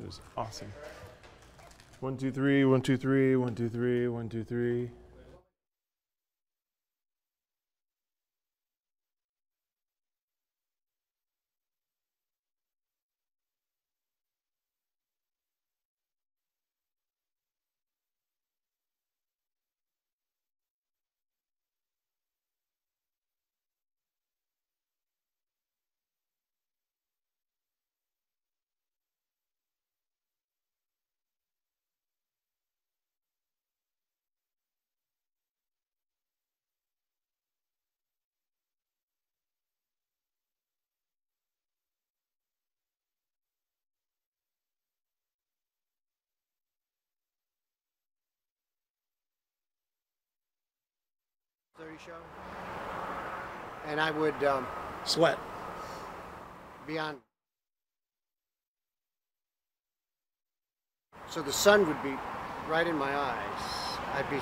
It was awesome. 1, 2, 3, 1, 2, 3, 1, 2, 3, 1, 2, 3. Show, and I would sweat beyond. So the sun would be right in my eyes. I'd be.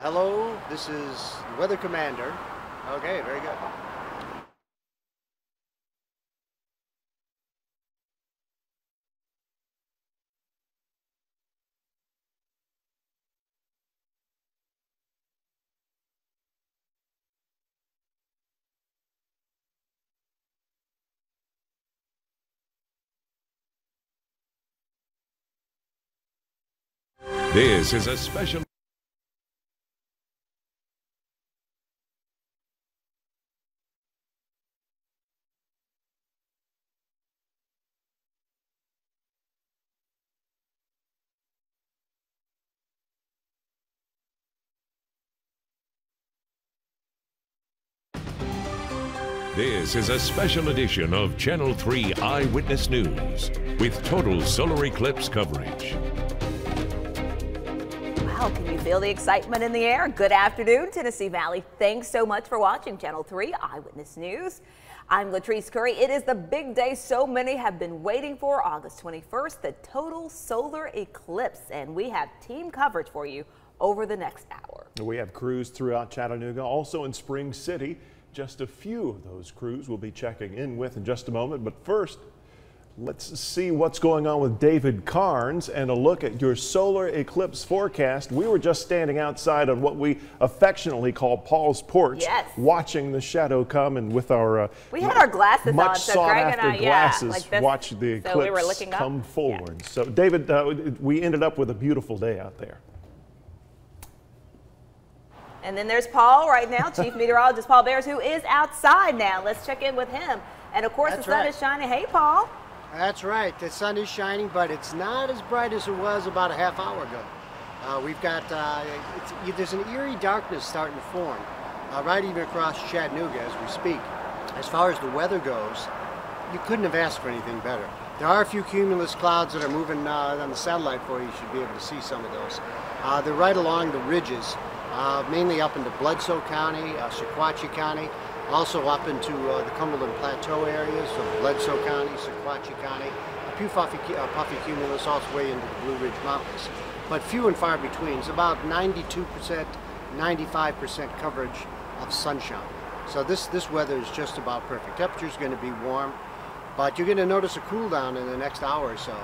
Hello, this is the Weather Commander. Okay, very good. This is a special. This is a special edition of Channel 3 Eyewitness News with total solar eclipse coverage. Wow, can you feel the excitement in the air? Good afternoon, Tennessee Valley. Thanks so much for watching Channel 3 Eyewitness News. I'm Latrice Curry. It is the big day so many have been waiting for, August 21st, the total solar eclipse. And we have team coverage for you over the next hour. We have crews throughout Chattanooga, also in Spring City. Just a few of those crews we'll be checking in with in just a moment. But first, let's see what's going on with David Carnes and a look at your solar eclipse forecast. We were just standing outside on what we affectionately call Paul's porch, yes, watching the shadow come, and with our we had our glasses much on, so sought Greg after and I, glasses, like this, watch the eclipse so we were looking come up forward. Yeah. So David, we ended up with a beautiful day out there. And then there's Paul right now, Chief Meteorologist Paul Bears, who is outside now. Let's check in with him. And of course, That's the sun right. is shining. Hey, Paul. That's right. The sun is shining, but it's not as bright as it was about a half hour ago. We've got, there's an eerie darkness starting to form right even across Chattanooga as we speak. As far as the weather goes, you couldn't have asked for anything better. There are a few cumulus clouds that are moving on the satellite for you. You should be able to see some of those. They're right along the ridges. Mainly up into Bledsoe County, Sequatchie County, also up into the Cumberland Plateau areas of Bledsoe County, Sequatchie County, a few puffy cumulus all the way into the Blue Ridge Mountains, but few and far between. It's about 92%, 95% coverage of sunshine. So this weather is just about perfect. Temperature's going to be warm, but you're going to notice a cool down in the next hour or so.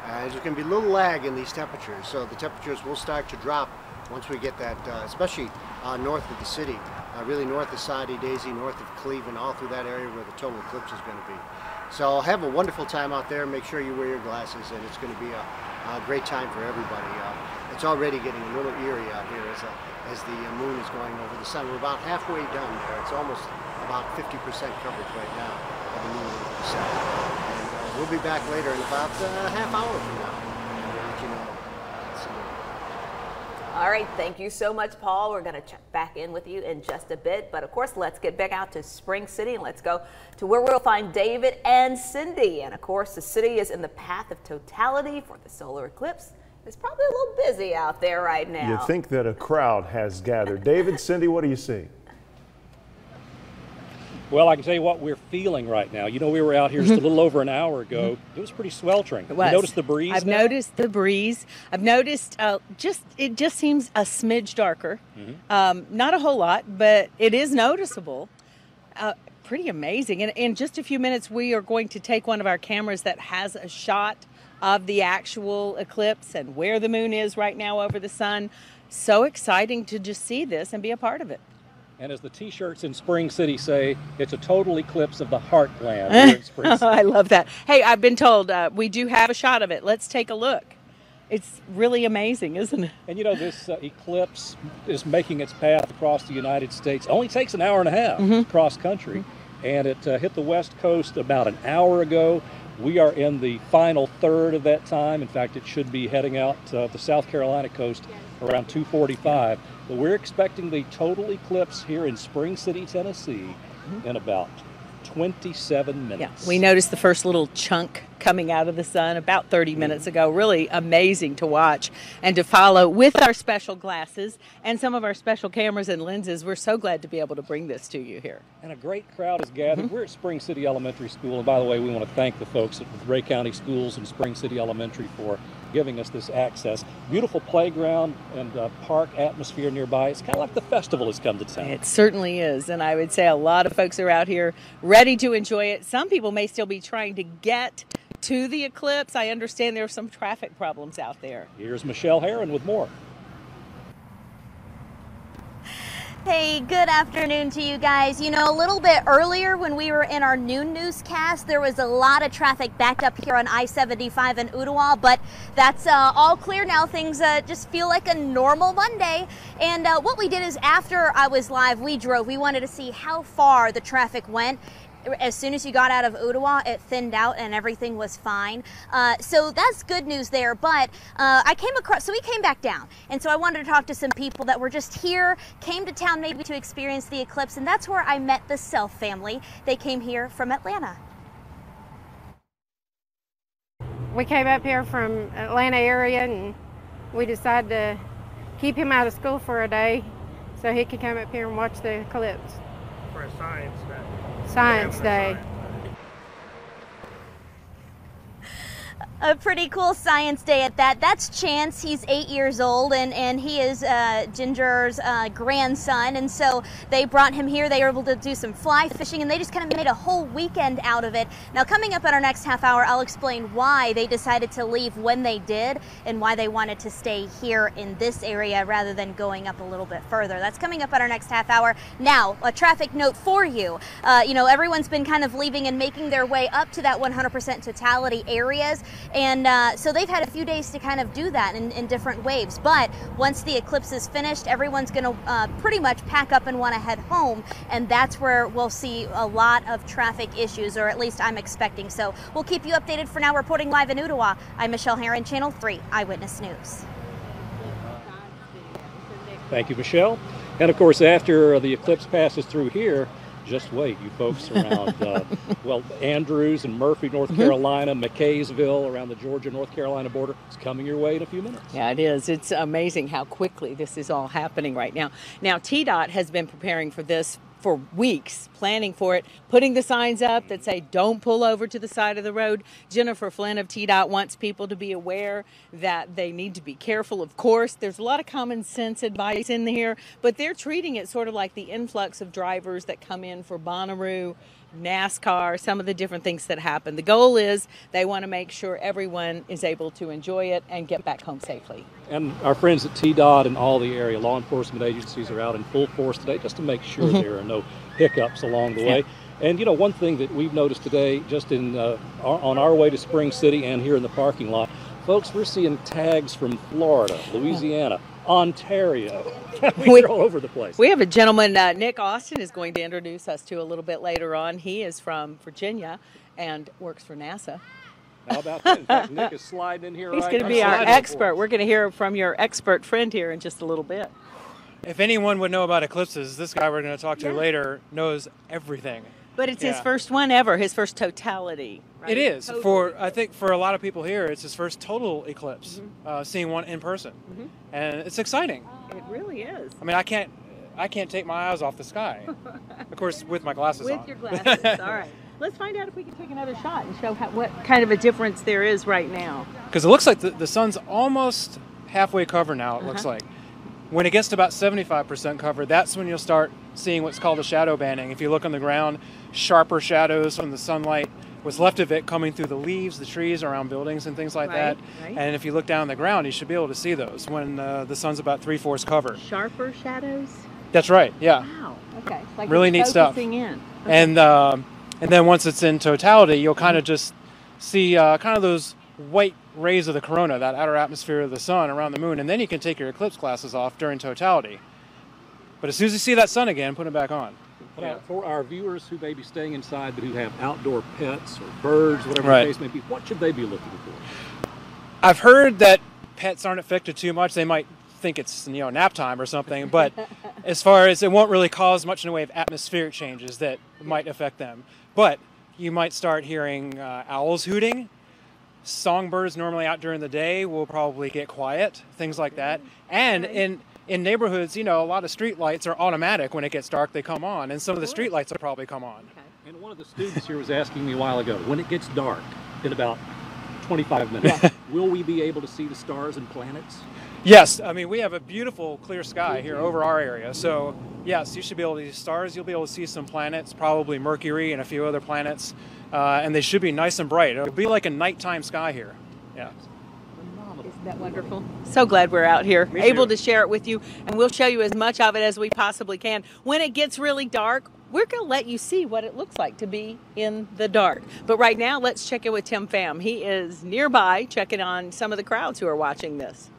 There's going to be a little lag in these temperatures, so the temperatures will start to drop once we get that, especially north of the city, really north of Soddy Daisy, north of Cleveland, all through that area where the total eclipse is going to be. So have a wonderful time out there. Make sure you wear your glasses, and it's going to be a great time for everybody. It's already getting a little eerie out here as the moon is going over the sun. We're about halfway done there. It's almost about 50% coverage right now of the moon over the sun. And we'll be back later in about a half hour from now. And we'll let you know. All All right, thank you so much, Paul. We're going to check back in with you in just a bit. But of course, let's get back out to Spring City and let's go to where we'll find David and Cindy. And of course, the city is in the path of totality for the solar eclipse. It's probably a little busy out there right now. You think that a crowd has gathered. David, Cindy, what do you see? Well, I can tell you what we're feeling right now. You know, we were out here just a little over an hour ago. It was pretty sweltering. It was. You noticed the breeze? I've noticed the breeze. I've noticed it just seems a smidge darker. Not a whole lot, but it is noticeable. Pretty amazing. And in just a few minutes, we are going to take one of our cameras that has a shot of the actual eclipse and where the moon is right now over the sun. So exciting to just see this and be a part of it. And as the T-shirts in Spring City say, it's a total eclipse of the heartland here in Spring City. I love that. Hey, I've been told we do have a shot of it. Let's take a look. It's really amazing, isn't it? And you know, this eclipse is making its path across the United States. It only takes an hour and a half cross country. And it hit the West Coast about an hour ago. We are in the final third of that time. In fact, it should be heading out the South Carolina coast around 2:45. But we're expecting the total eclipse here in Spring City, Tennessee in about 27 minutes. Yeah, we noticed the first little chunk coming out of the sun about 30 minutes ago. Really amazing to watch and to follow with our special glasses and some of our special cameras and lenses. We're so glad to be able to bring this to you here. And a great crowd is gathered. We're at Spring City Elementary School. And by the way, we want to thank the folks at Ray County Schools and Spring City Elementary for giving us this access. Beautiful playground and park atmosphere nearby. It's kind of like the festival has come to town. It certainly is. And I would say a lot of folks are out here ready to enjoy it. Some people may still be trying to get to the eclipse. I understand there are some traffic problems out there. Here's Michelle Herron with more. Hey, good afternoon to you guys. You know, a little bit earlier when we were in our noon newscast, there was a lot of traffic backed up here on I-75 in Ooltewah, but that's all clear now. Things just feel like a normal Monday. And what we did is after I was live, we drove. We wanted to see how far the traffic went. As soon as you got out of Ooltewah, it thinned out and everything was fine. So that's good news there. But I came across, so we came back down. And so I wanted to talk to some people that were just here, came to town maybe to experience the eclipse. And that's where I met the Self family. They came here from Atlanta. We came up here from Atlanta area and we decided to keep him out of school for a day so he could come up here and watch the eclipse. For a science day. Science Day. A pretty cool science day at that. That's Chance. He's 8 years old, and he is Ginger's grandson. And so they brought him here. They were able to do some fly fishing, and they just kind of made a whole weekend out of it. Now, coming up in our next half hour, I'll explain why they decided to leave when they did and why they wanted to stay here in this area rather than going up a little bit further. That's coming up in our next half hour. Now, a traffic note for you. You know, everyone's been kind of leaving and making their way up to that 100% totality areas. And so they've had a few days to kind of do that in different waves. But once the eclipse is finished, everyone's going to pretty much pack up and want to head home. And that's where we'll see a lot of traffic issues, or at least I'm expecting. So we'll keep you updated. For now, reporting live in Ooltewah, I'm Michelle Herron, Channel 3 Eyewitness News. Thank you, Michelle. And of course, after the eclipse passes through here, just wait, you folks around, well, Andrews and Murphy, North Carolina, McKaysville, around the Georgia-North Carolina border. It's coming your way in a few minutes. Yeah, it is. It's amazing how quickly this is all happening right now. Now, TDOT has been preparing for this for weeks, planning for it, putting the signs up that say don't pull over to the side of the road. Jennifer Flynn of TDOT wants people to be aware that they need to be careful. Of course, there's a lot of common sense advice in here, but they're treating it sort of like the influx of drivers that come in for Bonnaroo, NASCAR, some of the different things that happen. The goal is they want to make sure everyone is able to enjoy it and get back home safely. And our friends at TDOT and all the area law enforcement agencies are out in full force today just to make sure there are no hiccups along the way. And you know, one thing that we've noticed today, just in on our way to Spring City and here in the parking lot, folks, we're seeing tags from Florida, Louisiana, Ontario. We're all over the place. We have a gentleman, Nick Austin, is going to introduce us to a little bit later on. He is from Virginia and works for NASA. How about that? In fact, Nick is sliding in here. He's right going to now. be our Sliding for expert. us. We're going to hear from your expert friend here in just a little bit. If anyone would know about eclipses, this guy we're going to talk to later knows everything. But it's his first one ever, his first totality. Right? It is. Total I think for a lot of people here, it's his first total eclipse, seeing one in person. And it's exciting. It really is. I mean, I can't take my eyes off the sky. Of course, with my glasses on. With your glasses. All right. Let's find out if we can take another shot and show what kind of a difference there is right now. Because it looks like the sun's almost halfway covered now, it looks like. When it gets to about 75% covered, that's when you'll start seeing what's called a shadow banding. If you look on the ground, sharper shadows from the sunlight, what's left of it coming through the leaves, the trees around buildings and things like that. Right. And if you look down on the ground, you should be able to see those when the sun's about 3/4 covered. Sharper shadows? That's right, yeah. Wow, okay. Like really neat stuff. focusing in. Okay. And then once it's in totality, you'll kind of just see kind of those white rays of the corona, that outer atmosphere of the sun around the moon, and then you can take your eclipse glasses off during totality. But as soon as you see that sun again, put them back on. For our viewers who may be staying inside but who have outdoor pets or birds, whatever the case may be, what should they be looking for? I've heard that pets aren't affected too much. They might think it's nap time or something, but as far as it won't really cause much in the way of atmospheric changes that might affect them. But you might start hearing owls hooting. Songbirds normally out during the day will probably get quiet, things like that. And in neighborhoods, a lot of street lights are automatic. When it gets dark, they come on, and some of the street lights will probably come on. And one of the students here was asking me a while ago, when it gets dark in about 25 minutes, will we be able to see the stars and planets? Yes, I mean, we have a beautiful clear sky here over our area, so yes, you should be able to see stars. You'll be able to see some planets, probably Mercury and a few other planets, and they should be nice and bright. It'll be like a nighttime sky here. Yeah. Isn't that wonderful? So glad we're out here, able to share it with you, and we'll show you as much of it as we possibly can. When it gets really dark, we're going to let you see what it looks like to be in the dark. But right now, let's check in with Tim Pham. He is nearby checking on some of the crowds who are watching this.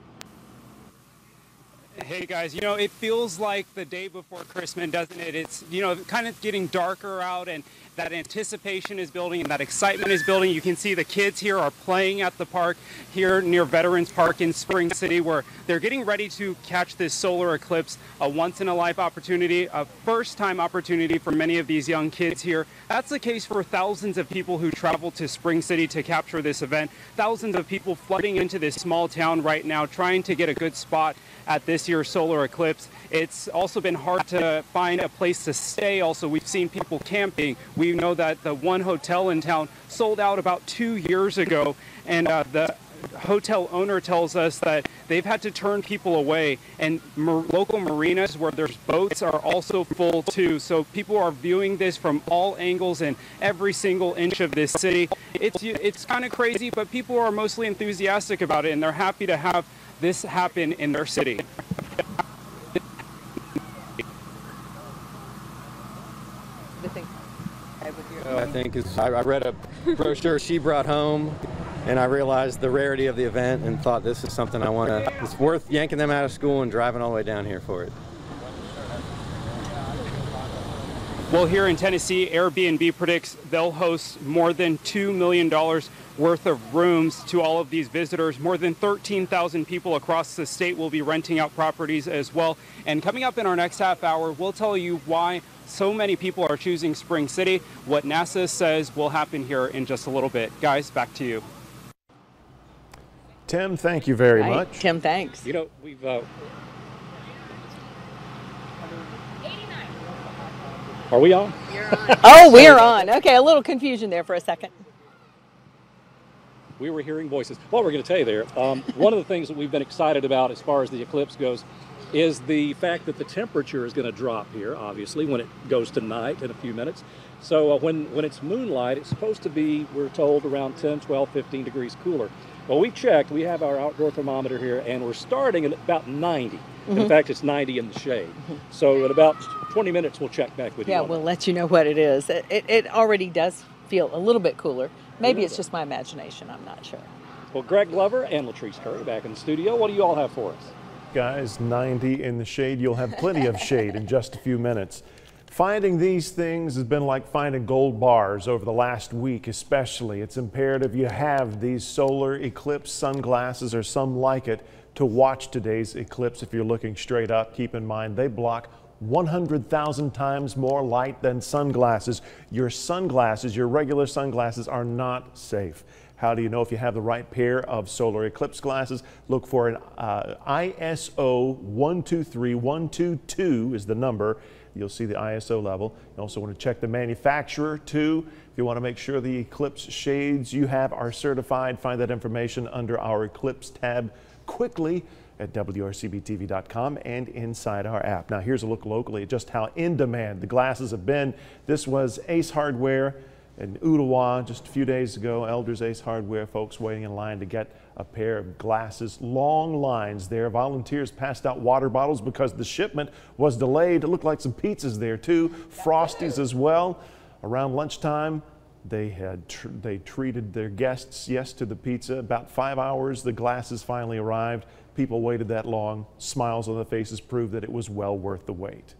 Hey guys, it feels like the day before Christmas, doesn't it? It's, kind of getting darker out, and that anticipation is building and that excitement is building. You can see the kids here are playing at the park here near Veterans Park in Spring City, where they're getting ready to catch this solar eclipse, a once-in-a-life opportunity, a first-time opportunity for many of these young kids here. That's the case for thousands of people who travel to Spring City to capture this event. Thousands of people flooding into this small town right now, trying to get a good spot at this year's solar eclipse. It's also been hard to find a place to stay. Also, we've seen people camping. We know that the one hotel in town sold out about 2 years ago, and the hotel owner tells us that they've had to turn people away, and local marinas where there's boats are also full too. So people are viewing this from all angles and every single inch of this city. It's kind of crazy, but people are mostly enthusiastic about it, and they're happy to have this happen in their city. I think I read a brochure she brought home, and I realized the rarity of the event and thought this is something I want to, it's worth yanking them out of school and driving all the way down here for it. Well, here in Tennessee, Airbnb predicts they'll host more than $2 million worth of rooms to all of these visitors. More than 13,000 people across the state will be renting out properties as well. And coming up in our next half hour, we'll tell you why so many people are choosing Spring City, what NASA says will happen here in just a little bit. Guys, back to you. Tim, thank you very much. Tim, thanks. We've are we on? Oh, we're on. Okay, a little confusion there for a second. We were hearing voices. What we're going to tell you there, one of the things that we've been excited about as far as the eclipse goes is the fact that the temperature is going to drop here, obviously, when it goes to night in a few minutes. So when it's moonlight, it's supposed to be, we're told, around 10, 12, 15 degrees cooler. Well, we've checked. We have our outdoor thermometer here, and we're starting at about 90. In fact, it's 90 in the shade. So in about 20 minutes, we'll check back with you. Yeah, we'll let you know what it is. It already does feel a little bit cooler. Maybe it's just my imagination. I'm not sure. Well, Greg Glover and Latrice Curry back in the studio. What do you all have for us? Guys, 90 in the shade. You'll have plenty of shade in just a few minutes. Finding these things has been like finding gold bars over the last week especially. It's imperative you have these solar eclipse sunglasses or some like it to watch today's eclipse. If you're looking straight up, keep in mind they block 100,000 times more light than sunglasses. Your sunglasses, your regular sunglasses, are not safe. How do you know if you have the right pair of solar eclipse glasses? Look for an ISO 123122 is the number. You'll see the ISO level. You also want to check the manufacturer too. If you want to make sure the eclipse shades you have are certified, find that information under our Eclipse tab quickly at WRCBTV.com and inside our app. Now here's a look locally at just how in demand the glasses have been. This was Ace Hardware in Ottawa just a few days ago. Elders Ace Hardware folks waiting in line to get a pair of glasses. Long lines there. Volunteers passed out water bottles because the shipment was delayed. It looked like some pizzas there too. Frosties as well. Around lunchtime, they treated their guests, yes, to the pizza. About 5 hours, the glasses finally arrived. People waited that long. Smiles on their faces proved that it was well worth the wait.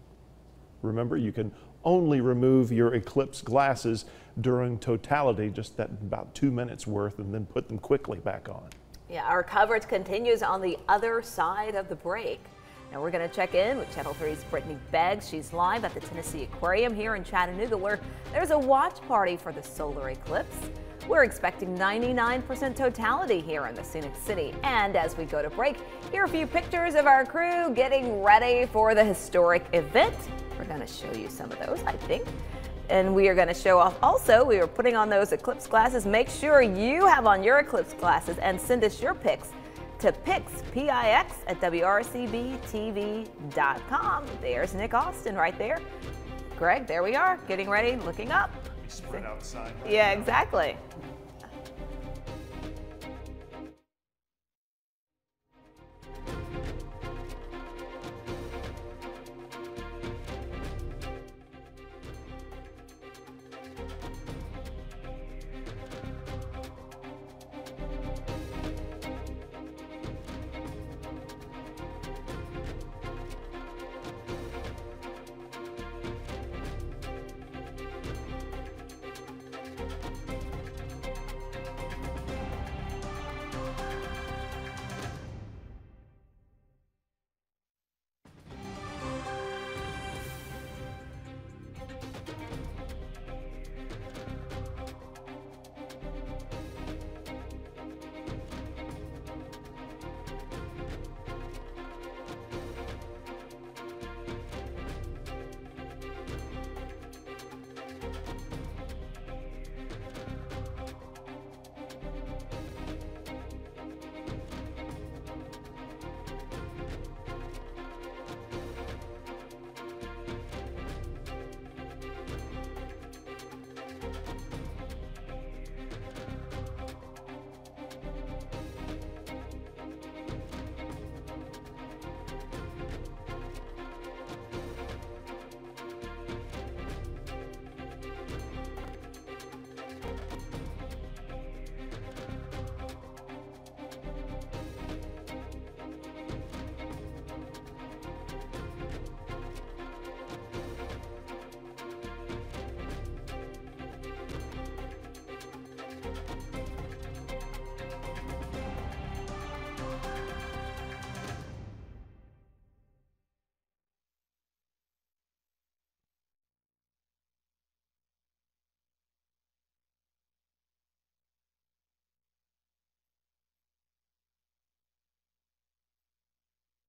Remember, you can only remove your eclipse glasses during totality, just that about 2 minutes worth, and then put them quickly back on. Yeah, our coverage continues on the other side of the break. Now we're going to check in with Channel 3's Brittany Beggs. She's live at the Tennessee Aquarium here in Chattanooga, where there's a watch party for the solar eclipse. We're expecting 99% totality here in the scenic city. And as we go to break, here are a few pictures of our crew getting ready for the historic event. We're going to show you some of those, I think. And we are going to show off also, we are putting on those eclipse glasses. Make sure you have on your eclipse glasses and send us your pics to pics, P-I-X, at WRCBTV.com. There's Nick Austin right there. Greg, there we are, getting ready, looking up. Spread outside. Yeah, exactly.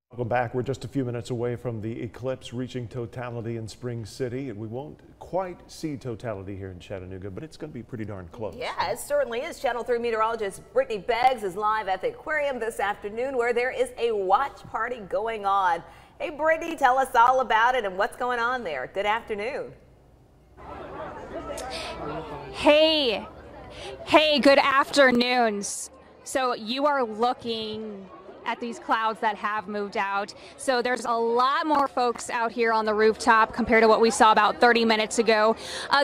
Welcome back. We're just a few minutes away from the eclipse reaching totality in Spring City. We won't quite see totality here in Chattanooga, but it's going to be pretty darn close. Yeah, it certainly is. Channel 3 meteorologist Brittany Beggs is live at the aquarium this afternoon where there is a watch party going on. Hey, Brittany, tell us all about it and what's going on there. Good afternoon. Hey, good afternoons. So you are looking at these clouds that have moved out. So there's a lot more folks out here on the rooftop compared to what we saw about 30 minutes ago.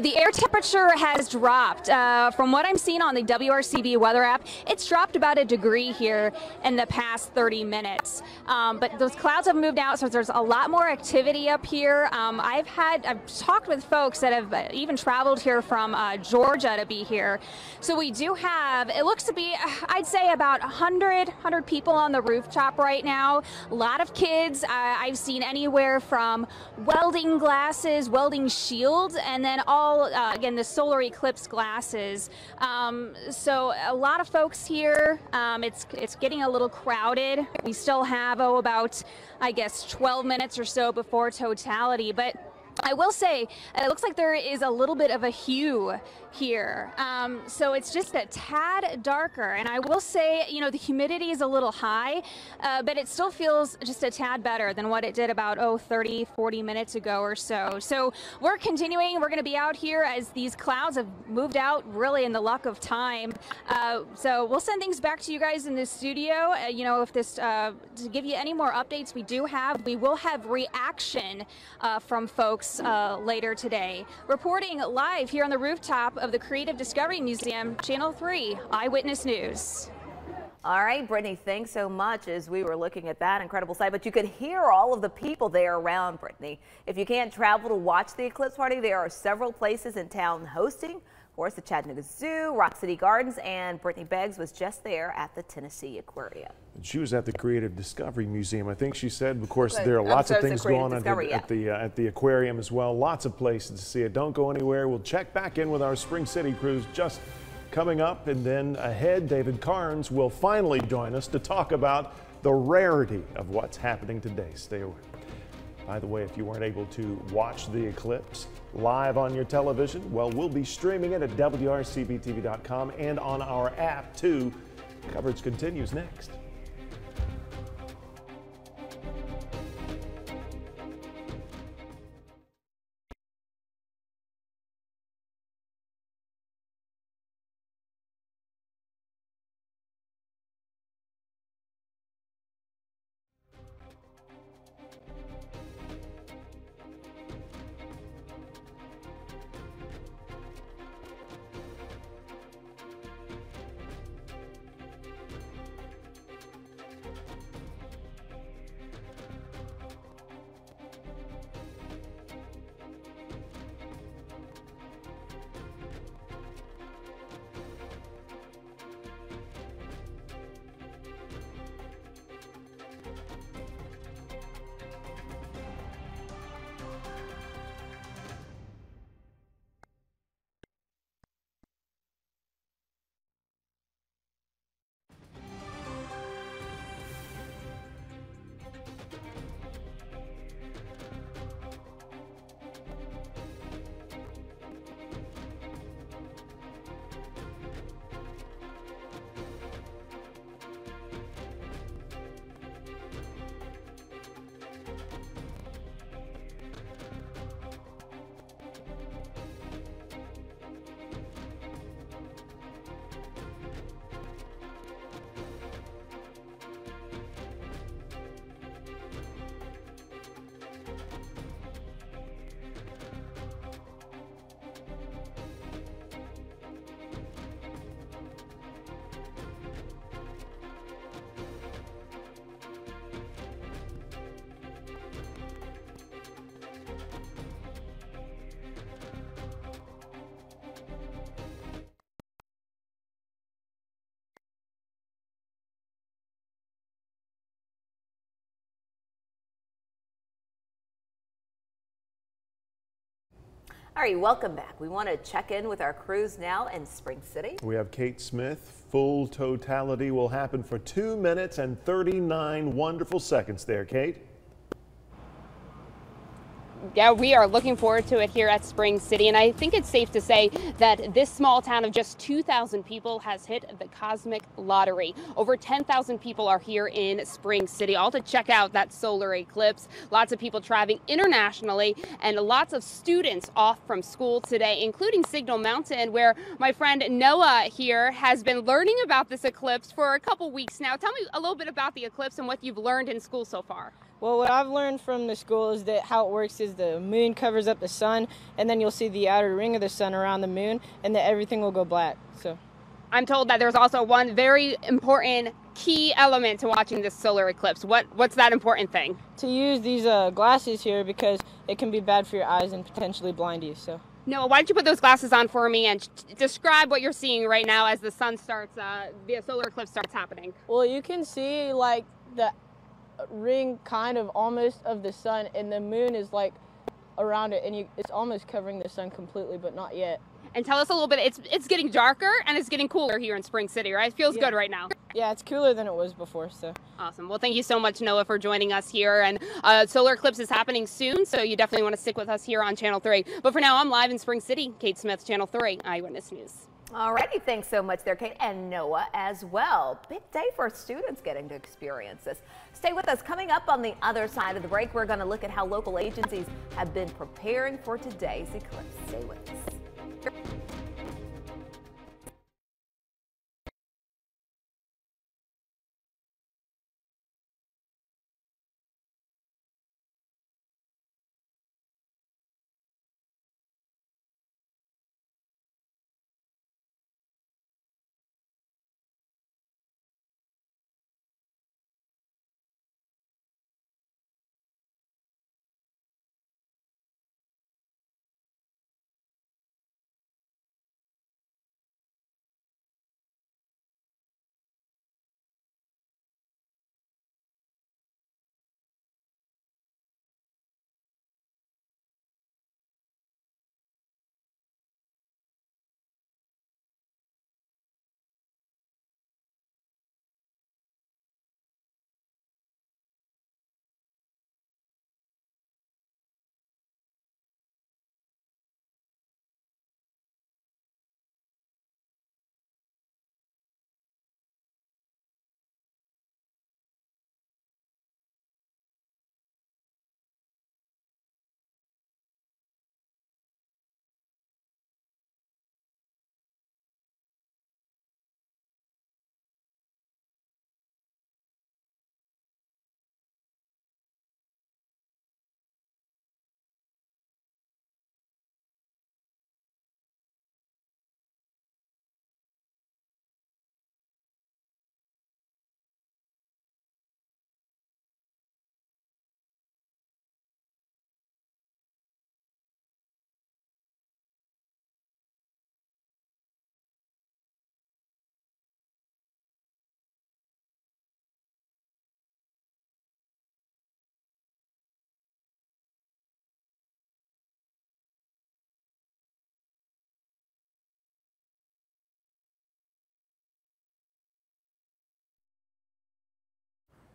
The air temperature has dropped. From what I'm seeing on the WRCB weather app, it's dropped about a degree here in the past 30 minutes. But those clouds have moved out, so there's a lot more activity up here. I've talked with folks that have even traveled here from Georgia to be here. So we do have, it looks to be, I'd say about 100 people on the rooftop right now. A lot of kids. I've seen anywhere from welding glasses, welding shields, and then all, again, the Solar Eclipse glasses. So a lot of folks here. It's getting a little crowded. We still have, about, I guess, 12 minutes or so before totality, but I will say, it looks like there is a little bit of a hue here. So it's just a tad darker. And I will say, you know, the humidity is a little high, but it still feels just a tad better than what it did about, 30, 40 minutes ago or so. So we're continuing. We're going to be out here as these clouds have moved out really in the luck of time. So we'll send things back to you guys in the studio. You know, if this, to give you any more updates we will have reaction from folks later today. Reporting live here on the rooftop of the Creative Discovery Museum, Channel 3 Eyewitness News. All right, Brittany, thanks so much as we were looking at that incredible sight. But you could hear all of the people there around, Brittany. If you can't travel to watch the eclipse party, there are several places in town hosting. Of course, the Chattanooga Zoo, Rock City Gardens, and Brittany Beggs was just there at the Tennessee Aquarium. She was at the Creative Discovery Museum, I think she said. Of course, there are lots of things going on at the aquarium as well. Lots of places to see it. Don't go anywhere. We'll check back in with our Spring City cruise just coming up. And then ahead, David Carnes will finally join us to talk about the rarity of what's happening today. Stay away. By the way, if you weren't able to watch the eclipse live on your television, well, we'll be streaming it at WRCBTV.com and on our app, too. Coverage continues next. All right, welcome back. We want to check in with our crews now in Spring City. We have Kate Smith. Full totality will happen for 2 minutes and 39 wonderful seconds there, Kate. yeah, we are looking forward to it here at Spring City, and I think it's safe to say that this small town of just 2,000 people has hit the cosmic lottery. Over 10,000 people are here in Spring City, all to check out that solar eclipse. Lots of people traveling internationally, and lots of students off from school today, including Signal Mountain, where my friend Noah here has been learning about this eclipse for a couple weeks now. Tell me a little bit about the eclipse and what you've learned in school so far. Well, what I've learned from the school is that how it works is the moon covers up the sun, and then you'll see the outer ring of the sun around the moon, and that everything will go black. So I'm told that there's also one very important key element to watching this solar eclipse. What's that important thing? To use these glasses here, because it can be bad for your eyes and potentially blind you. So. Noah, why don't you put those glasses on for me and describe what you're seeing right now as the sun starts, the solar eclipse starts happening. Well, you can see like the ring kind of almost of the sun, and the moon is like around it, and it's almost covering the sun completely, but not yet. And tell us a little bit, it's getting darker and it's getting cooler here in Spring City, right? It feels good right now. Yeah, it's cooler than it was before, so. Awesome. Well, thank you so much, Noah, for joining us here. And solar eclipse is happening soon, so you definitely want to stick with us here on Channel 3. But for now, I'm live in Spring City. Kate Smith, Channel 3 Eyewitness News. Alrighty, thanks so much there, Kate, and Noah as well. Big day for students getting to experience this. Stay with us. Coming up on the other side of the break, we're going to look at how local agencies have been preparing for today's eclipse. Stay with us.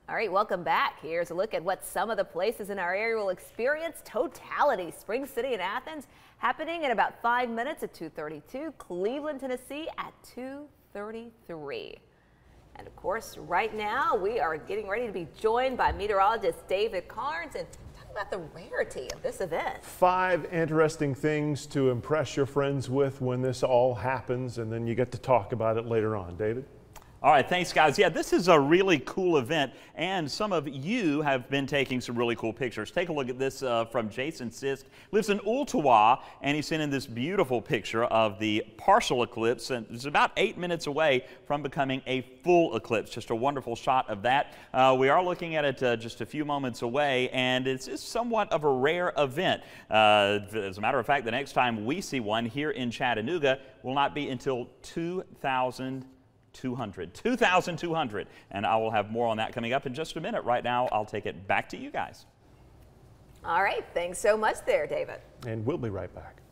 All right, welcome back. Here's a look at what some of the places in our area will experience totality. Spring City and Athens happening in about 5 minutes at 2:32. Cleveland, Tennessee at 2:33. And of course, right now we are getting ready to be joined by meteorologist David Carnes and talk about the rarity of this event. 5 interesting things to impress your friends with when this all happens, and then you get to talk about it later on. David? All right, thanks guys. Yeah, this is a really cool event, and some of you have been taking some really cool pictures. Take a look at this from Jason Sisk. Lives in Ooltewah, and he sent in this beautiful picture of the partial eclipse, and it's about 8 minutes away from becoming a full eclipse. Just a wonderful shot of that. We are looking at it just a few moments away, and it's somewhat of a rare event. As a matter of fact, the next time we see one here in Chattanooga will not be until 2200. And I will have more on that coming up in just a minute. Right now, I'll take it back to you guys. All right, thanks so much there, David. And we'll be right back.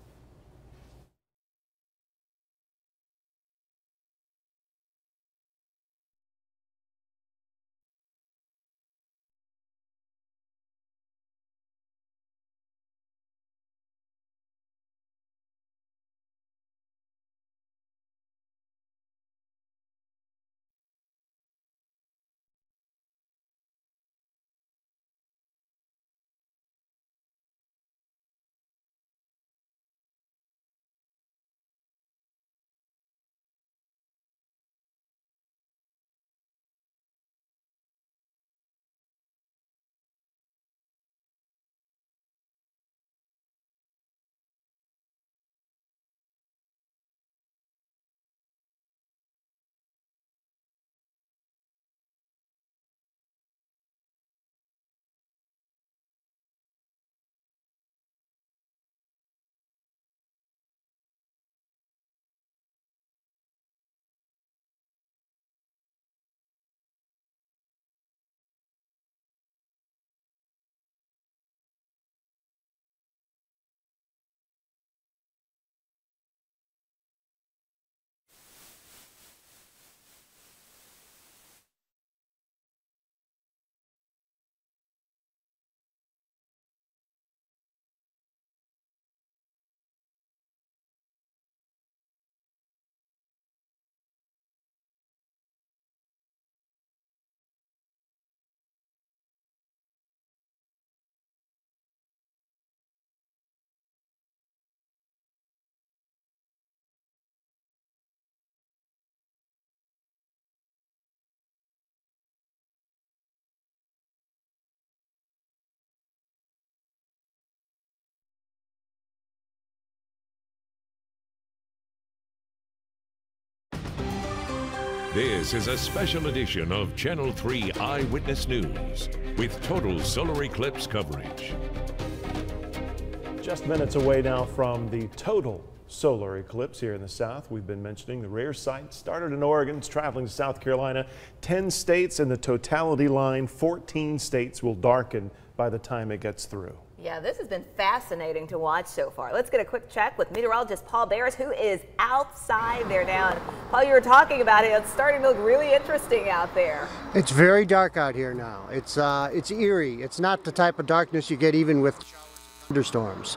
This is a special edition of Channel 3 Eyewitness News with total solar eclipse coverage. Just minutes away now from the total solar eclipse here in the south. We've been mentioning the rare sight started in Oregon. It's traveling to South Carolina. 10 states in the totality line. 14 states will darken by the time it gets through. Yeah, this has been fascinating to watch so far. Let's get a quick check with meteorologist Paul Barris, who is outside there now. And Paul, you were talking about it. It's starting to look really interesting out there. It's very dark out here now. It's eerie. It's not the type of darkness you get even with thunderstorms.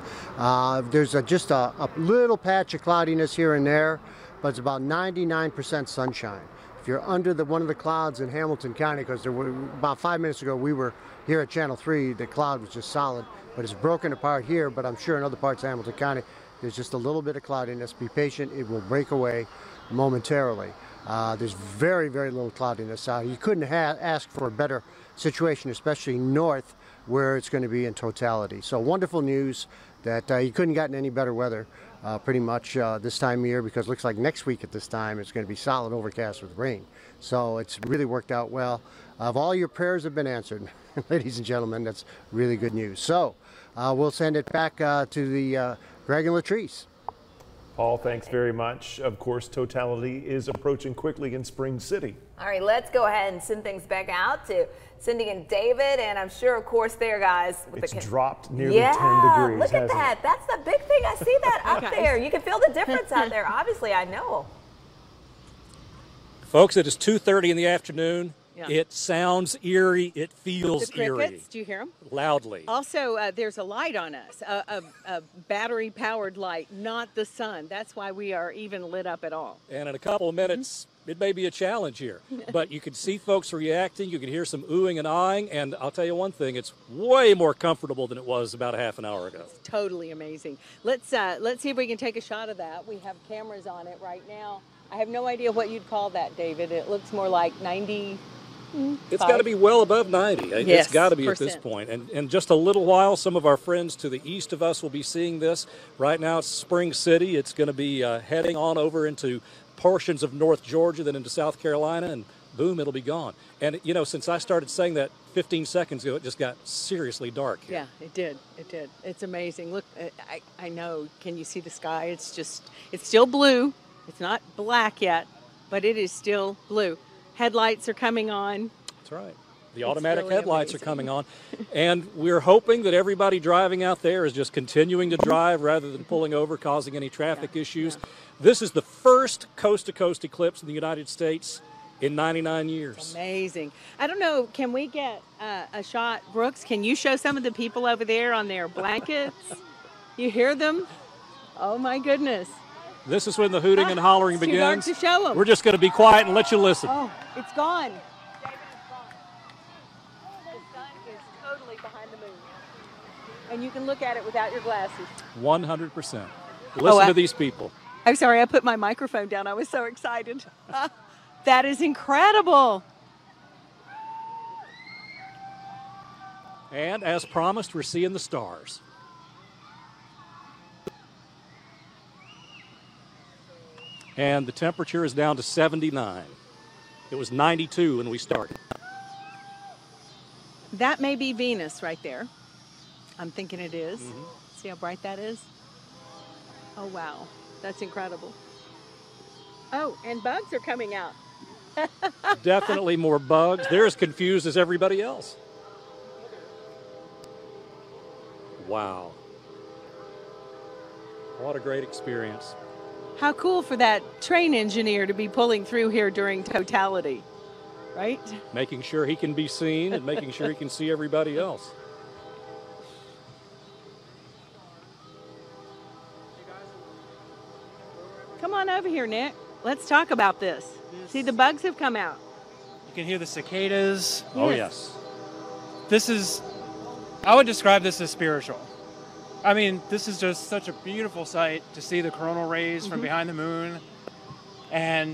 There's just a little patch of cloudiness here and there, but it's about 99% sunshine. If you're under one of the clouds in Hamilton County, because about 5 minutes ago we were here at Channel 3, the cloud was just solid, but it's broken apart here, but I'm sure in other parts of Hamilton County there's just a little bit of cloudiness. Be patient, it will break away momentarily. There's very, very little cloudiness out. You couldn't ask for a better situation, especially north, where it's going to be in totality. So wonderful news that you couldn't gotten any better weather pretty much this time of year, because it looks like next week at this time it's going to be solid overcast with rain. So it's really worked out well. All your prayers have been answered, ladies and gentlemen. That's really good news. So we'll send it back to the Greg and Latrice. Paul, thanks very much. Of course, totality is approaching quickly in Spring City. All right, let's go ahead and send things back out to Cindy and David. And I'm sure, of course, there, guys. It's dropped nearly 10 degrees. Look at that. That's the big thing. I see that up there. You can feel the difference out there. Obviously, I know. Folks, it is 2:30 in the afternoon. Yeah. It sounds eerie. It feels the crickets, eerie. Do you hear them? Loudly. Also, there's a light on us, a battery-powered light, not the sun. That's why we are even lit up at all. And in a couple of minutes, it may be a challenge here. But you can see folks reacting. You can hear some oohing and eyeing. And I'll tell you one thing, it's way more comfortable than it was about a half an hour ago. It's totally amazing. Let's see if we can take a shot of that. We have cameras on it right now. I have no idea what you'd call that, David. It looks more like 90. It's got to be well above 90. Yes, it's got to be at this point. And in just a little while, some of our friends to the east of us will be seeing this. Right now, it's Spring City. It's going to be heading on over into portions of North Georgia, then into South Carolina, and boom, it'll be gone. And, you know, since I started saying that 15 seconds ago, it just got seriously dark here. Yeah, it did. It did. It's amazing. Look, I know. Can you see the sky? It's still blue. It's not black yet, but it is still blue. Headlights are coming on. That's right. The automatic headlights are coming on. And we're hoping that everybody driving out there is just continuing to drive rather than pulling over, causing any traffic issues. Yeah. This is the first coast-to-coast eclipse in the United States in 99 years. It's amazing. I don't know, can we get a shot? Brooks, can you show some of the people over there on their blankets? You hear them? Oh, my goodness. This is when the hooting and hollering begins. Too dark to show them. We're just going to be quiet and let you listen. Oh, it's gone. The sun is totally behind the moon. And you can look at it without your glasses. 100%. Listen to these people. I'm sorry, I put my microphone down. I was so excited. That is incredible. And as promised, we're seeing the stars. And the temperature is down to 79. It was 92 when we started. That may be Venus right there. I'm thinking it is. See how bright that is? Oh, wow. That's incredible. Oh, and bugs are coming out. Definitely more bugs. They're as confused as everybody else. Wow. What a great experience. How cool for that train engineer to be pulling through here during totality, right? Making sure he can be seen and making sure he can see everybody else. Come on over here, Nick. Let's talk about this. See, the bugs have come out. You can hear the cicadas. Oh, yes. This is, I would describe this as spiritual. I mean, this is just such a beautiful sight to see the coronal rays from behind the moon. And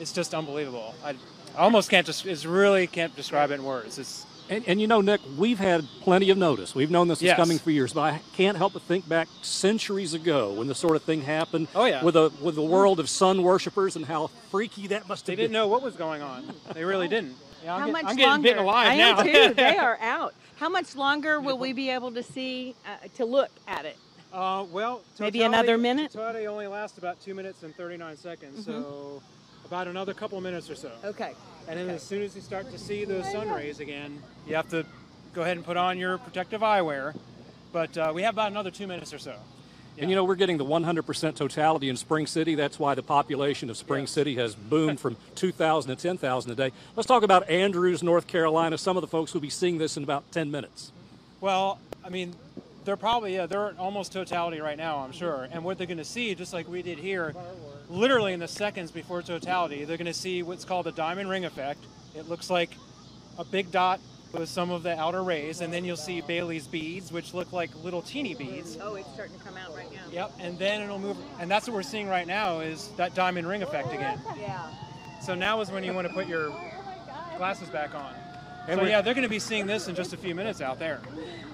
it's just unbelievable. I almost can't just, really can't describe it in words. And you know, Nick, we've had plenty of notice. We've known this is coming for years, but I can't help but think back centuries ago when this sort of thing happened. Oh, yeah. With the world of sun worshipers and how freaky that must have They been. didn't know what was going on. They really didn't. Yeah, How much I'm getting longer? bitten alive I now. am too. They are out. How much longer will we be able to see, to look at it? Well, Maybe another minute? Totality only lasts about 2 minutes and 39 seconds, so about another couple of minutes or so. Okay. And then as soon as you start to see those sun rays again, you have to go ahead and put on your protective eyewear. But we have about another 2 minutes or so. And you know, we're getting the 100% totality in Spring City. That's why the population of Spring City has boomed from 2,000 to 10,000 a day. Let's talk about Andrews, North Carolina. Some of the folks will be seeing this in about 10 minutes. Well, I mean, they're probably, they're almost totality right now, I'm sure. And what they're going to see, just like we did here, literally in the seconds before totality, they're going to see what's called the diamond ring effect. It looks like a big dot with some of the outer rays, and then you'll see Bailey's beads, which look like little teeny beads. Oh, it's starting to come out right now. Yep, and then it'll move, and that's what we're seeing right now is that diamond ring effect again. Yeah. So now is when you want to put your glasses back on. And So yeah, they're going to be seeing this in just a few minutes out there.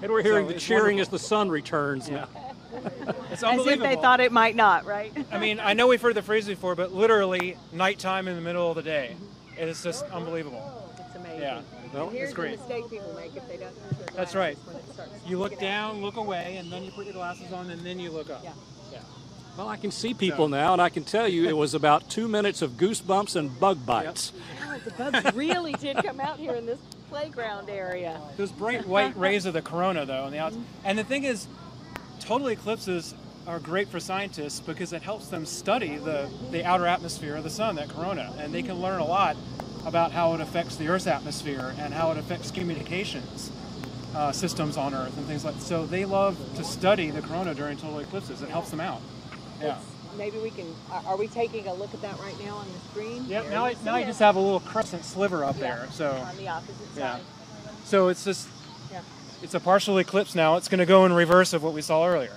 And we're hearing So the it's cheering wonderful. as the sun returns now. It's As unbelievable. if they thought it might not, right? I mean, I know we've heard the phrase before, but literally nighttime in the middle of the day. It is just unbelievable. It's amazing. Yeah. And here's it's great. the mistake people make if they don't use their That's glasses right. when it starts to You look get out. down, look away, and then you put your glasses on, and then you look up. Yeah. Well, I can see people now, and I can tell you it was about 2 minutes of goosebumps and bug bites. Oh, the bugs really did come out here in this playground area. Those bright white rays of the corona, though, on the outside. And the thing is, total eclipses are great for scientists because it helps them study the outer atmosphere of the sun, that corona, and they can learn a lot about how it affects the Earth's atmosphere and how it affects communications systems on Earth and things like that. So they love to study the corona during total eclipses. It helps them out. Yeah. Maybe we can, are we taking a look at that right now on the screen? Yeah, There now you you see just it. have a little crescent sliver up there. So On the opposite yeah. side. So it's just Yeah. it's a partial eclipse now. It's going to go in reverse of what we saw earlier.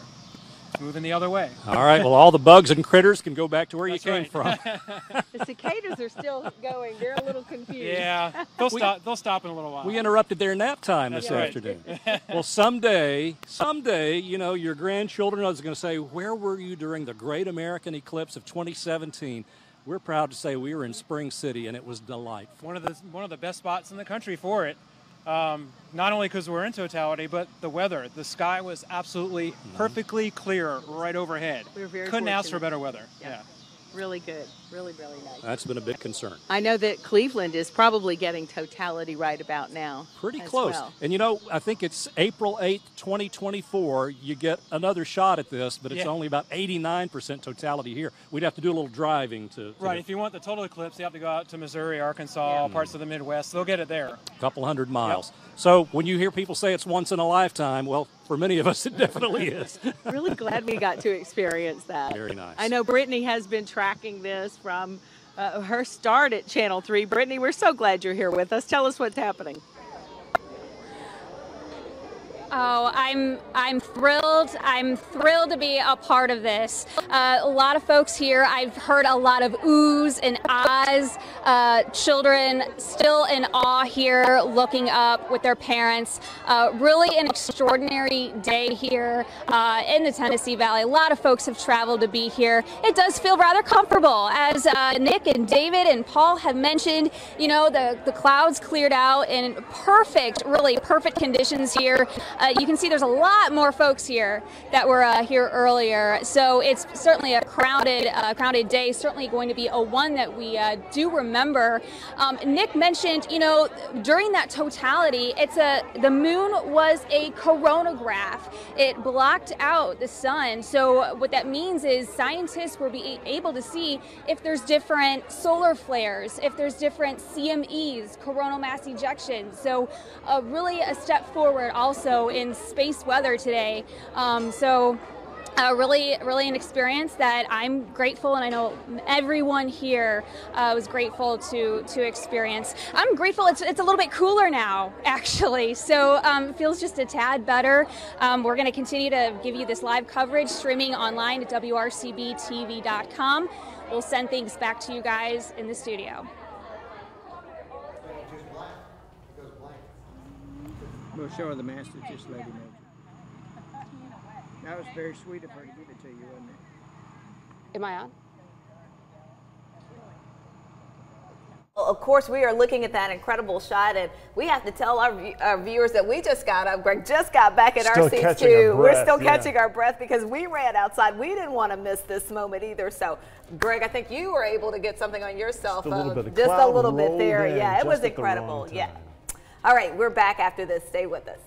It's moving the other way. All right, well, all the bugs and critters can go back to where you came from. The cicadas are still going. They're a little confused. Yeah, they'll stop. They'll stop in a little while. We interrupted their nap time this That's right. afternoon. Well, someday, you know, your grandchildren are going to say, where were you during the great American eclipse of 2017? We're proud to say we were in Spring City, and it was delightful. One of the best spots in the country for it. Not only because we're in totality, but the weather. The sky was absolutely perfectly clear right overhead. We were very Couldn't ask for fortunate. better weather. Yeah. Really good. Really, really nice. That's been a big concern. I know that Cleveland is probably getting totality right about now. Pretty as close. well. And you know, I think it's April 8th, 2024. You get another shot at this, but it's Yeah. only about 89% totality here. We'd have to do a little driving to Right. If you want the total eclipse, you have to go out to Missouri, Arkansas, parts of the Midwest. They'll get it there. a couple hundred miles. So when you hear people say it's once in a lifetime, well, for many of us, it definitely is. Really glad we got to experience that. Very nice. I know Brittany has been tracking this from her start at Channel 3. Brittany, we're so glad you're here with us. Tell us what's happening. Oh, I'm thrilled. I'm thrilled to be a part of this. A lot of folks here, I've heard a lot of oohs and ahs. Children still in awe here, looking up with their parents. Really an extraordinary day here in the Tennessee Valley. A lot of folks have traveled to be here. It does feel rather comfortable. As Nick and David and Paul have mentioned, you know, the clouds cleared out in perfect, really perfect conditions here. You can see there's a lot more folks here that were here earlier. So it's certainly a crowded day, certainly going to be a one that we do remember. Nick mentioned, you know, during that totality, the moon was a coronagraph. It blocked out the sun. So what that means is scientists will be able to see if there's different solar flares, if there's different CMEs, coronal mass ejections. So really a step forward also in space weather today. Really an experience that I'm grateful, and I know everyone here was grateful to experience. I'm grateful it's a little bit cooler now, actually, so it feels just a tad better. We're going to continue to give you this live coverage streaming online at WRCBTV.com. We'll send things back to you guys in the studio. We'll show her the message, just let him know. That was very sweet of her to give it to you, wasn't it? Am I on? Well, of course, we are looking at that incredible shot, and we have to tell our viewers that we just got up. Greg just got back in our seats, too. We're still catching our breath because we ran outside. We didn't want to miss this moment either. So, Greg, I think you were able to get something on your cell phone. Just a little bit there. Yeah, it was incredible. Yeah. All right, we're back after this. Stay with us.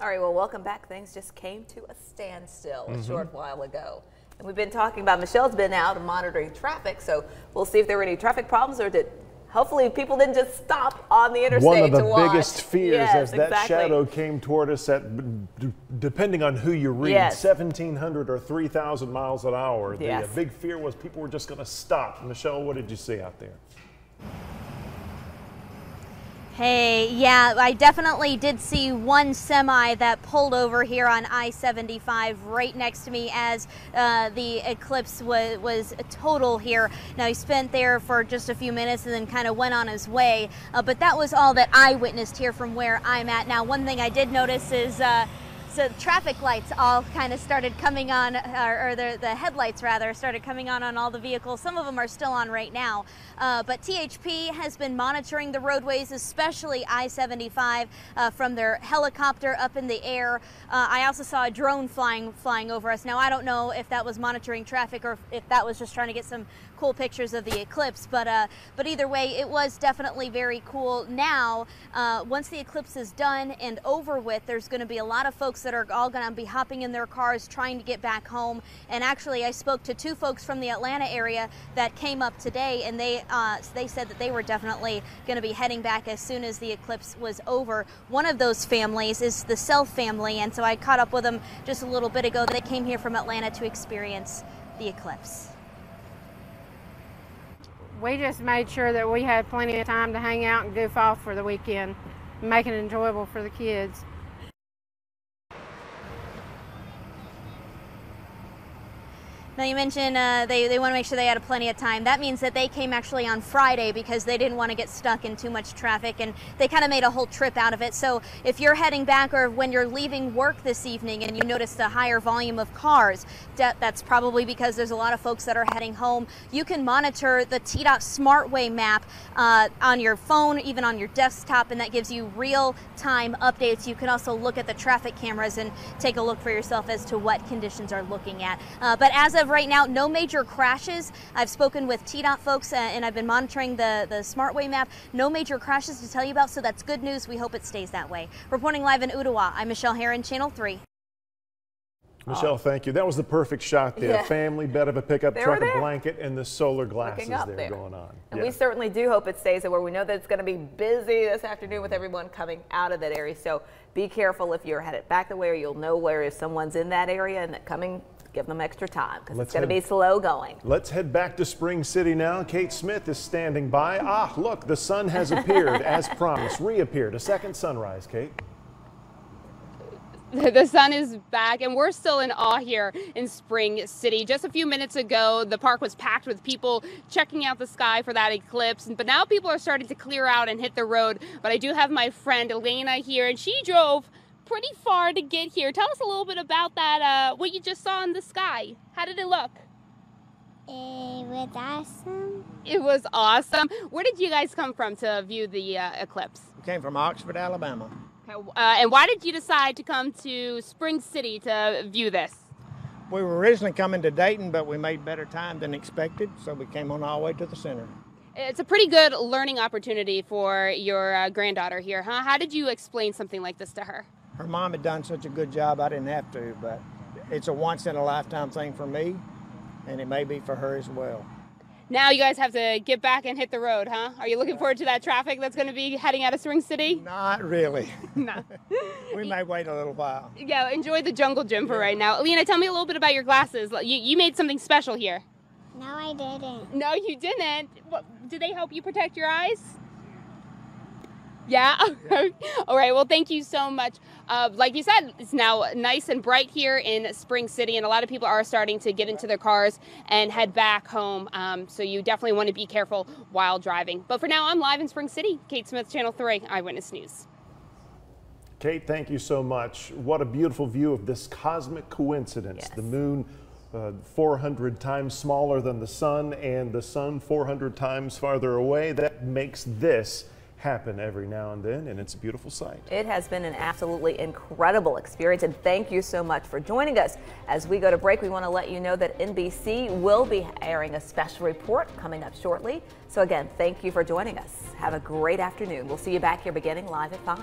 All right, well, welcome back. Things just came to a standstill a short while ago. And we've been talking about, Michelle's been out monitoring traffic, so we'll see if there were any traffic problems or did, hopefully people didn't just stop on the interstate to watch. One of the watch. biggest fears as that shadow came toward us at, depending on who you read, 1,700 or 3,000 miles an hour. The big fear was people were just going to stop. Michelle, what did you see out there? Hey, yeah, I definitely did see one semi that pulled over here on I-75 right next to me as the eclipse was total here. Now, he spent there for just a few minutes and then kind of went on his way, but that was all that I witnessed here from where I'm at. Now, one thing I did notice is so traffic lights all kind of started coming on, or the headlights rather, started coming on all the vehicles. Some of them are still on right now. But THP has been monitoring the roadways, especially I-75, from their helicopter up in the air. I also saw a drone flying over us. Now, I don't know if that was monitoring traffic or if that was just trying to get some cool pictures of the eclipse, but either way, it was definitely very cool. Now, once the eclipse is done and over with, there's going to be a lot of folks that are all going to be hopping in their cars trying to get back home. And actually, I spoke to two folks from the Atlanta area that came up today, and they said that they were definitely going to be heading back as soon as the eclipse was over. One of those families is the Self family, and so I caught up with them just a little bit ago. They came here from Atlanta to experience the eclipse. We just made sure that we had plenty of time to hang out and goof off for the weekend, make it enjoyable for the kids. Now, you mentioned they want to make sure they had plenty of time. That means that they came actually on Friday because they didn't want to get stuck in too much traffic, and they kind of made a whole trip out of it. So if you're heading back or when you're leaving work this evening and you notice a higher volume of cars, that's probably because there's a lot of folks that are heading home. You can monitor the TDOT SmartWay map on your phone, even on your desktop, and that gives you real-time updates. You can also look at the traffic cameras and take a look for yourself as to what conditions are looking at. But as of of right now, no major crashes. I've spoken with TDOT folks and I've been monitoring the SmartWay map. No major crashes to tell you about, so that's good news. We hope it stays that way. Reporting live in Ottawa, I'm Michelle Herron, Channel 3. Michelle, thank you. That was the perfect shot there. Yeah. Family, bed of a pickup They truck, were a there. blanket, and the solar glasses up there there. going on. And Yeah. we certainly do hope it stays there, where we know that it's going to be busy this afternoon with everyone coming out of that area. So be careful if you're headed back the way, or you'll know where if someone's in that area and coming, give them extra time because it's going to be slow going. Let's head back to Spring City now. Kate Smith is standing by. Ah, look, the sun has appeared as promised, reappeared. A second sunrise, Kate. The sun is back and we're still in awe here in Spring City. Just a few minutes ago, the park was packed with people checking out the sky for that eclipse. But now people are starting to clear out and hit the road. But I do have my friend Elena here, and she drove pretty far to get here. Tell us a little bit about that, what you just saw in the sky. How did it look? It was awesome. It was awesome. Where did you guys come from to view the eclipse? We came from Oxford, Alabama. And why did you decide to come to Spring City to view this? We were originally coming to Dayton, but we made better time than expected, so we came on our way to the center. It's a pretty good learning opportunity for your granddaughter here, huh? How did you explain something like this to her? Her mom had done such a good job, I didn't have to, but it's a once-in-a-lifetime thing for me, and it may be for her as well. Now you guys have to get back and hit the road, huh? Are you looking forward to that traffic that's going to be heading out of Spring City? Not really. No. We may wait a little while. Yeah, enjoy the jungle gym for right now. Alina, tell me a little bit about your glasses. You made something special here. No, I didn't. No, you didn't. Did they help you protect your eyes? Yeah? All right, well, thank you so much. Like you said, it's now nice and bright here in Spring City, and a lot of people are starting to get into their cars and head back home. So you definitely want to be careful while driving. But for now, I'm live in Spring City. Kate Smith, Channel 3 Eyewitness News. Kate, thank you so much. What a beautiful view of this cosmic coincidence. Yes. The moon 400 times smaller than the sun, and the sun 400 times farther away. That makes this happen every now and then, and it's a beautiful sight. It has been an absolutely incredible experience, and thank you so much for joining us. As we go to break, we want to let you know that NBC will be airing a special report coming up shortly. So again, thank you for joining us. Have a great afternoon. We'll see you back here beginning live at 5.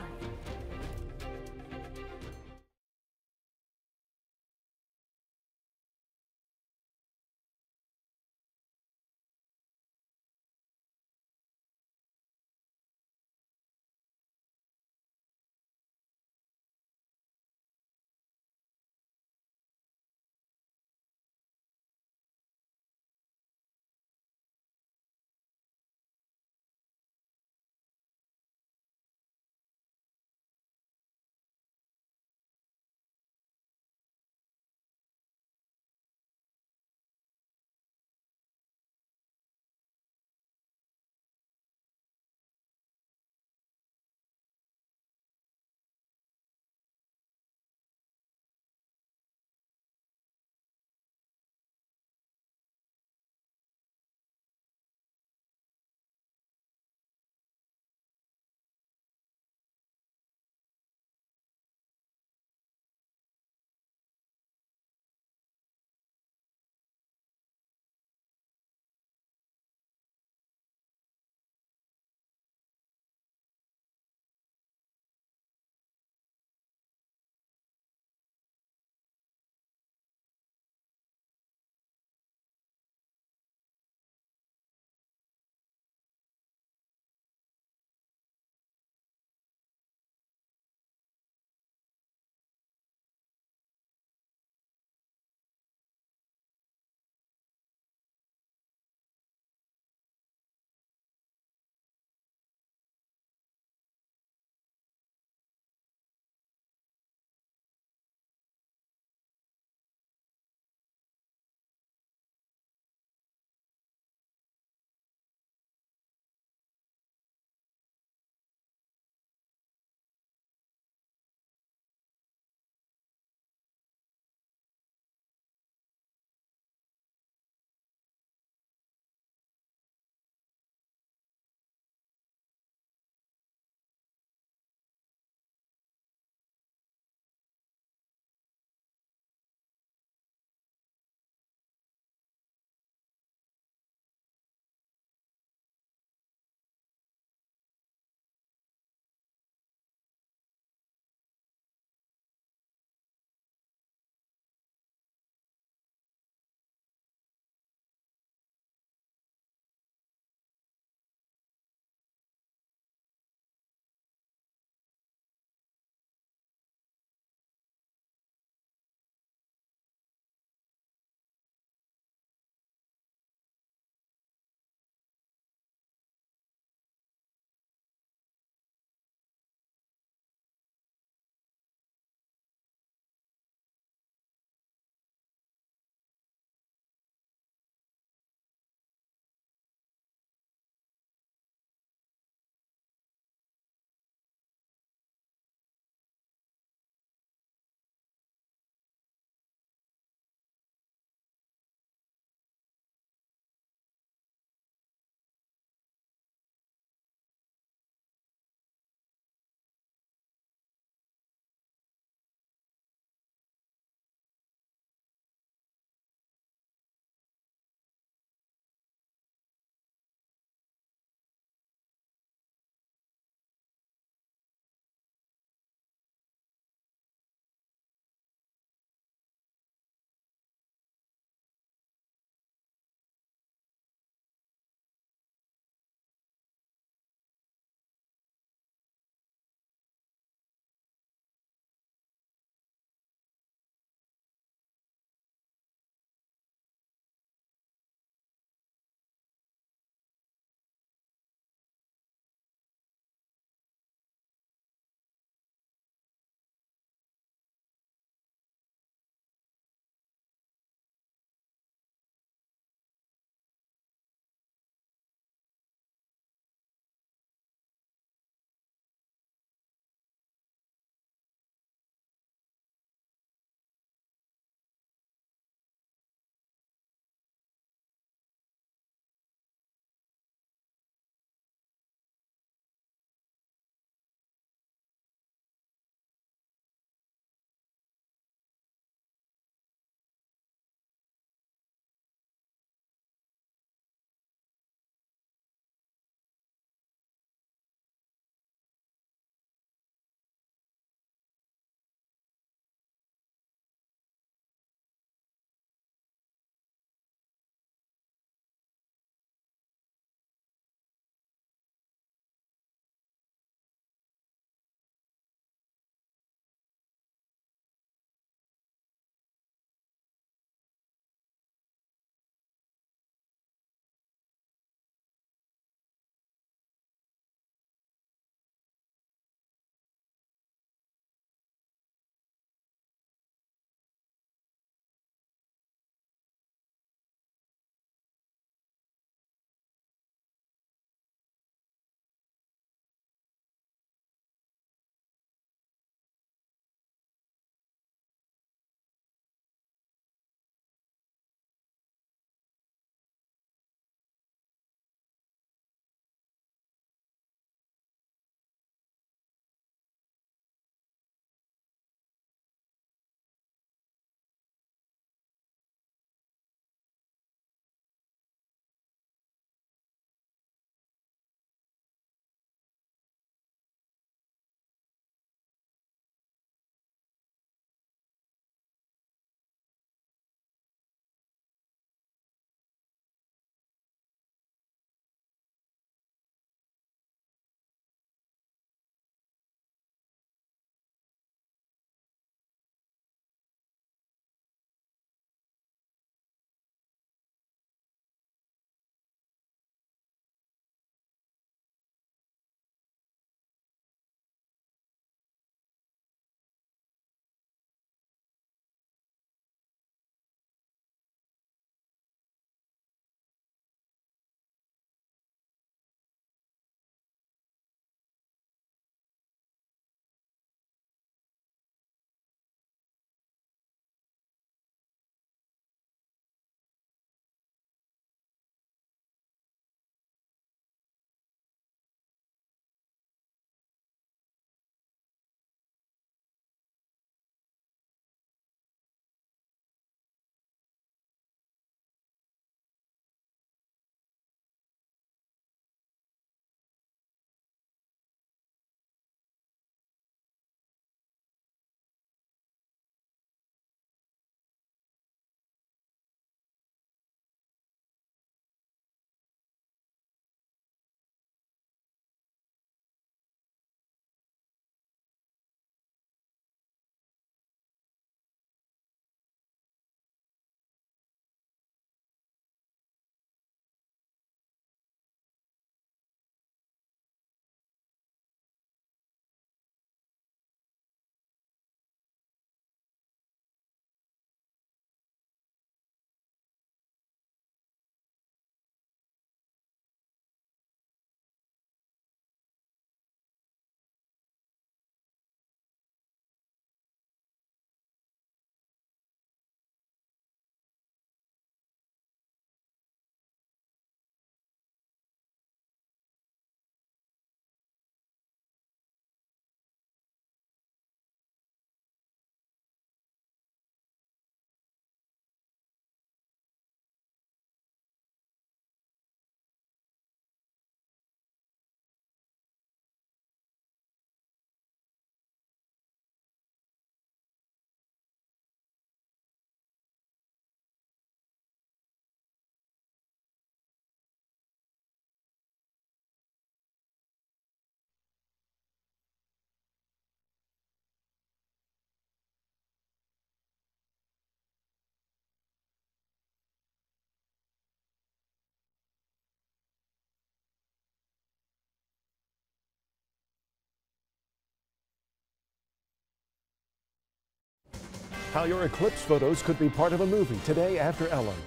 How your eclipse photos could be part of a movie today after Ellen.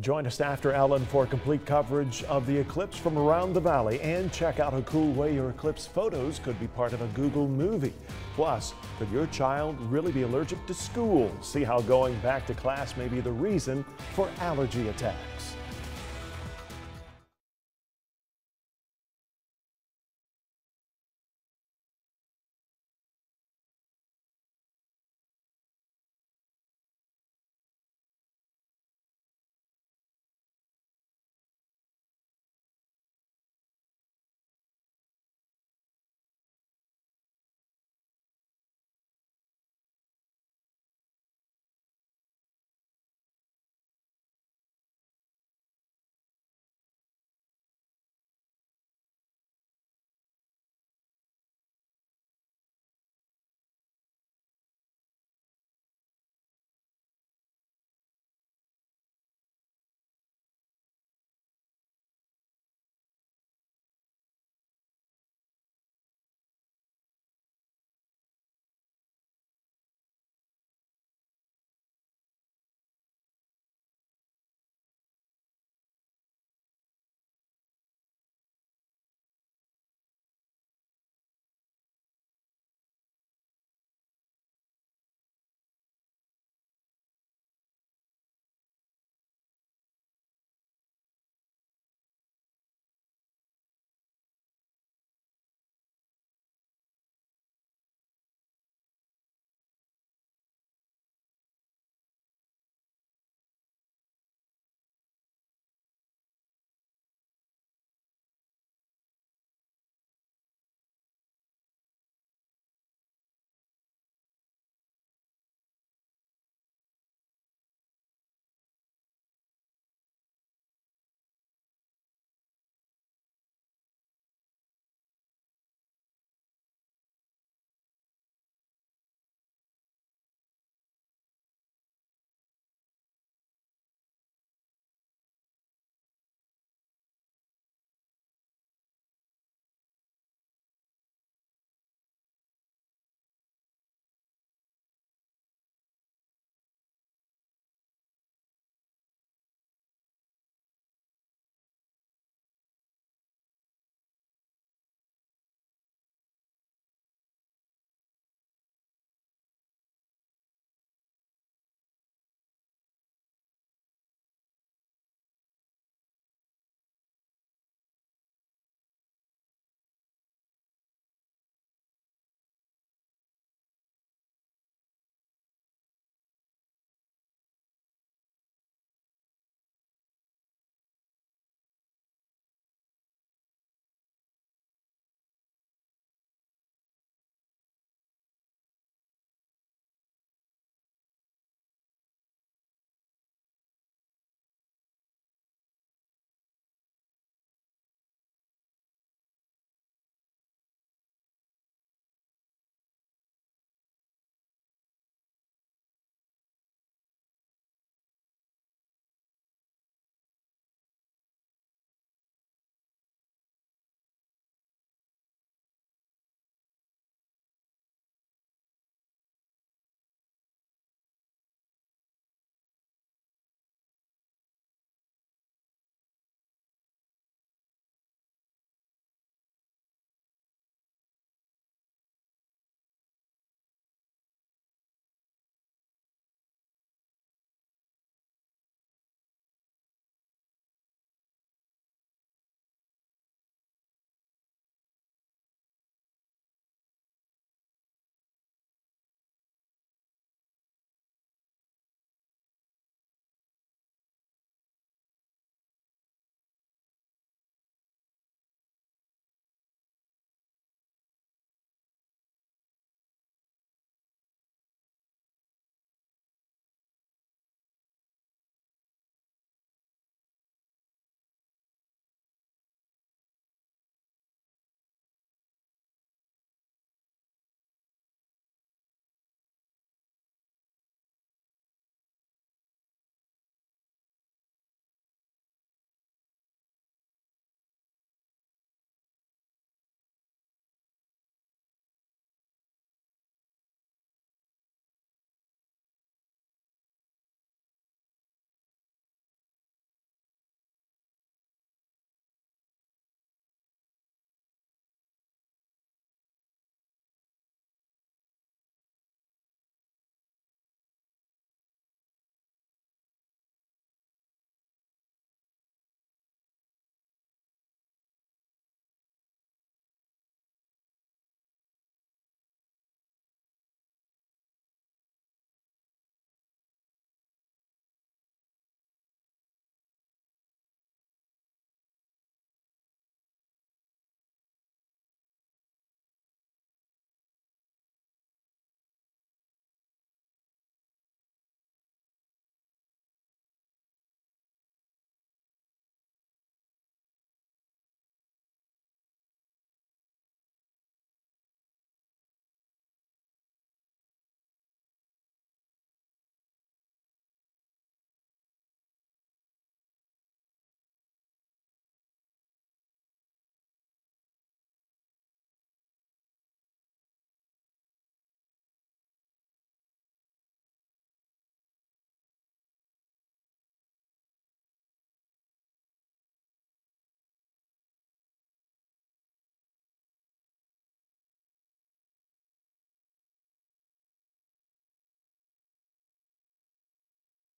Join us after Ellen for complete coverage of the eclipse from around the valley, and check out a cool way your eclipse photos could be part of a Google movie. Plus, could your child really be allergic to school? See how going back to class may be the reason for allergy attacks.